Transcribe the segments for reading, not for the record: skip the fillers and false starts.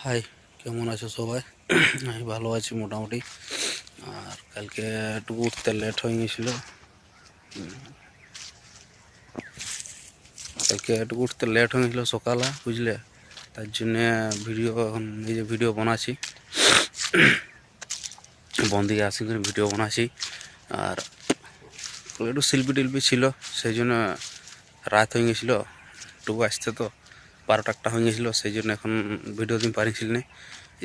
High, কেমন আছো সবাই? আমি ভালো আছি মোটামুটি। আর কালকে একটু উঠতে লেট হয়ে গেছিলো। সকালে, বুঝলে? তার জন্যে ভিডিও এখন এই যে ভিডিও বানাচ্ছি, বন্দিকে আসি করে ভিডিও বানাচ্ছি। আর একটু শিল্পী টিল্পি ছিল, সেই জন্য রাত হয়ে গেছিলো টুকু আসতে, তো 12টা হয়ে গেছিলো। সেই জন্য এখন ভিডিও দিন পারিছিল না।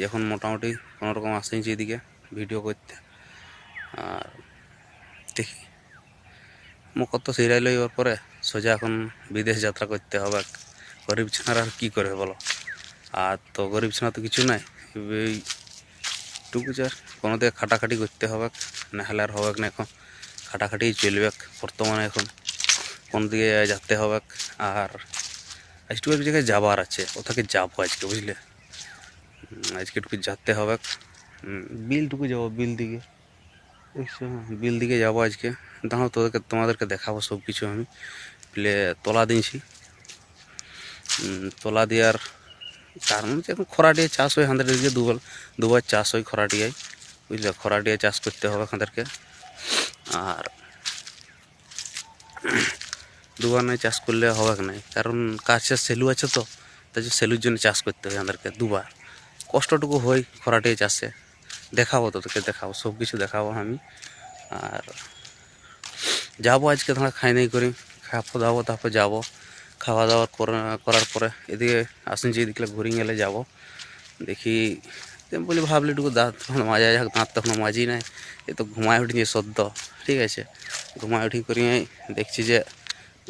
এখন মোটামুটি কোনোরকম আসেছি এদিকে ভিডিও করতে। আর দেখি কত সিরিয়াল হওয়ার পরে সোজা এখন বিদেশ যাত্রা করতে হবে। গরিব ছাড়া আর কী করবে বলো? আর তো গরিব ছাড়া তো কিছু নাই। এই টুকু চার কোনো দিকে খাটাখাটি করতে হবে, না হলে আর হবে না। এখন খাটাখাটি চলবে বর্তমানে। এখন কোন দিকে যেতে হবে। আর আজটু এক জায়গায় যাবার আছে, ওটাকে যাবো আজকে, বুঝলে? আজকে একটু যেতে হবে। বিলটুকু যাবো, বিল দিকে বিল দিকে যাবো আজকে। দাঁড়াও, তোমাদেরকে দেখাবো সব কিছু। আমি প্লে তলা দিয়েছি। তলা দেওয়ার কারণ হচ্ছে এখন খরাটিয়ে চাষ হয় আমাদের দিকে, দুবার চাষ হয় খরাটিয়ায়, বুঝলে? খরাটিয়ে চাষ করতে হবে আমাদেরকে। আর দুবার নয় চাষ করলে হবে না, কারণ কাছে সেলু আছে, তো তাই সেলুর জন্য চাষ করতে হয় আমাদেরকে দুবার। কষ্টটুকু হয় খরাটিয়ে চাষে। দেখাবো, তোদেরকে দেখাবো, সব কিছু দেখাবো আমি। আর যাবো আজকে, তোমরা খাই নাই করি, খাওয়া দাবো, তারপর যাবো। খাওয়া দাওয়া করার পরে এদিকে আসুন, যে এদিকে ঘুরে গেলে যাবো। দেখি বলি, ভাবলি একটু দাঁত তখন মাজা যাক, দাঁত তখন মাজি নাই। এ তো ঘুমায় উঠিনি সদ্য, ঠিক আছে? ঘুমায় উঠি করি দেখছি যে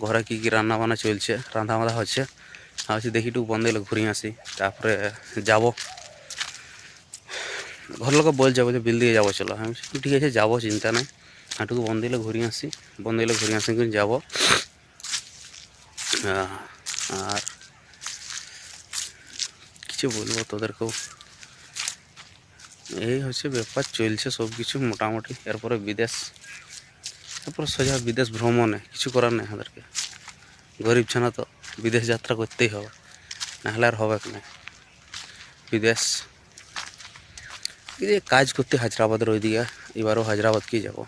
ঘরে কী কী রান্না বান্না চলছে, রান্না বান্না হচ্ছে। ভাবছি দেখি একটু বন্ধ এলে ঘুরে আসি, তারপরে যাব। ঘর লোক বলছে যে বিল দিয়ে যাবো, চলো। আমি ঠিক আছে যাবো, চিন্তা নাই। হাঁটুকু বন্ধ এলে ঘুরে আসি, করে যাবো। আর কিছু বলবো তোদেরকেও, এই হচ্ছে ব্যাপার, চলছে সব কিছু মোটামুটি। এরপরে বিদেশ, তারপরে সোজা বিদেশ ভ্রমণে, কিছু করার নেই আমাদেরকে। গরিব ছানা তো বিদেশ যাত্রা করতেই হবে, নাহলে আর হবে না। বিদেশ কাজ করতে হায়দ্রাবাদের ওইদিকে, এবারও হায়দ্রাবাদকেই যাব।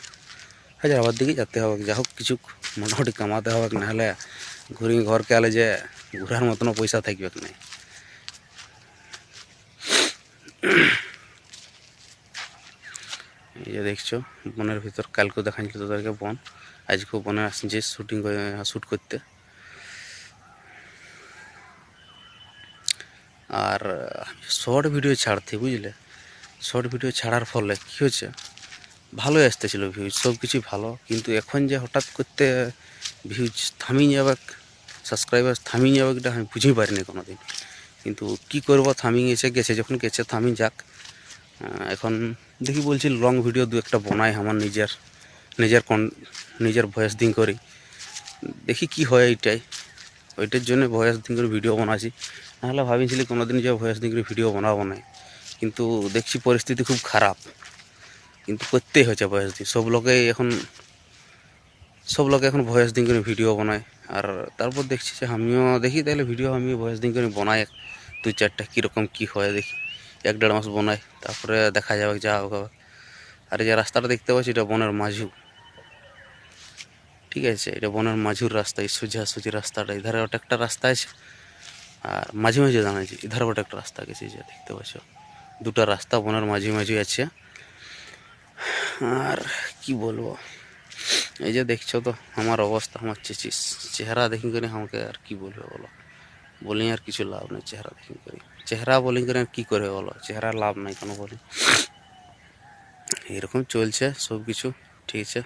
হায়দ্রাবাদ দিকেই যেতে হবে, যা হোক কিছু মোটামুটি কামাতে হবে, নাহলে ঘরকে আলে যে ঘোরার মতনও পয়সা থাকবে না। এই যে দেখছো বনের ভিতর, কালকেও দেখাচ্ছিল তোদেরকে বন, আজকেও বনে আসছে শ্যুট করতে। আর শর্ট ভিডিও ছাড়তে, বুঝলে? শর্ট ভিডিও ছাড়ার ফলে কী হচ্ছে, ভালোই আসতেছিল ভিউজ, সব কিছুই ভালো। কিন্তু এখন যে হঠাৎ করতে ভিউজ থামিয়ে যাবে, সাবস্ক্রাইবার থামিয়ে যাবে, এটা আমি বুঝতেই পারিনি কোনো দিন। কিন্তু কী করবো, থামিয়ে গেছে যখন গেছে, থামিয়ে যাক। এখন দেখি বলছি লং ভিডিও দু একটা বানাই, আমার নিজের ভয়েস দিন করি, দেখি কি হয়। ওইটার জন্য ভয়েস দিন করে ভিডিও বানাচ্ছি। নাহলে ভাবিছিলি কোনোদিন যে ভয়েস দিন করে ভিডিও বানাবো না, কিন্তু দেখছি পরিস্থিতি খুব খারাপ, কিন্তু করতেই হচ্ছে ভয়েস দিন। সব লোকে এখন ভয়েস দিন করে ভিডিও বানায়। আর তারপর দেখছি যে আমিও দেখি, তাহলে ভিডিও আমি ভয়েস দিন করে বানাই, 2-4টা কীরকম কী হয় দেখি। 1-1.5 মাস বানাই, তারপরে দেখা যাবে যা হবে। আর এই যে রাস্তাটা দেখতে পাচ্ছি, এটা বনের মাঝু, ঠিক আছে? এটা বনের মাঝুর রাস্তা, এই সোজাসুজি রাস্তাটা। এধারে ওটা একটা রাস্তা আছে, আর মাঝে মাঝে দাঁড়াচ্ছি, এধারে ওটা একটা রাস্তা গেছে, যে দেখতে পাচ্ছ, দুটা রাস্তা বনের মাঝে মাঝে আছে। আর কি বলবো, এই যে দেখছো তো আমার অবস্থা, আমার চেহারা দেখি করে আমাকে আর কি বলবে বলো? বলি আর কিছু লাভ নেই, চেহারা বোলিং করে আর কী করবে বলো? চেহারা লাভ নাই কোনো, বলি। এরকম চলছে সব কিছু, ঠিক আছে।